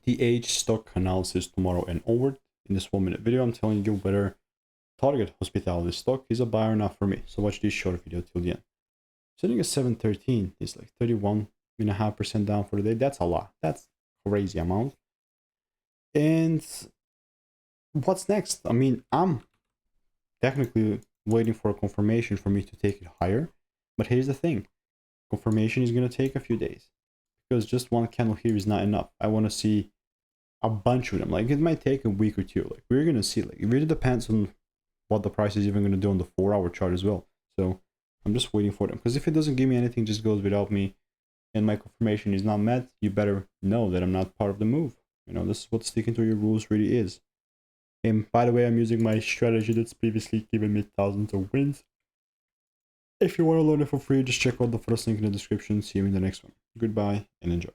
the H stock analysis tomorrow and onward. In this 1-minute video, I'm telling you whether target hospitality stock is a buy or not for me. So watch this short video till the end. Sitting at 713 is like 31.5% down for the day. That's a lot. That's a crazy amount. And what's next? I mean, I'm technically waiting for a confirmation for me to take it higher. But here's the thing. Confirmation is going to take a few days. Because just one candle here is not enough. I want to see a bunch of them. Like, it might take a week or two. Like, we're going to see. Like, it really depends on what the price is even going to do on the 4-hour chart as well. So I'm just waiting for them. Because if it doesn't give me anything, just goes without me, and my confirmation is not met, you better know that I'm not part of the move. You know, this is what sticking to your rules really is. And by the way, I'm using my strategy that's previously given me thousands of wins. If you want to learn it for free, just check out the first link in the description. See you in the next one. Goodbye and enjoy.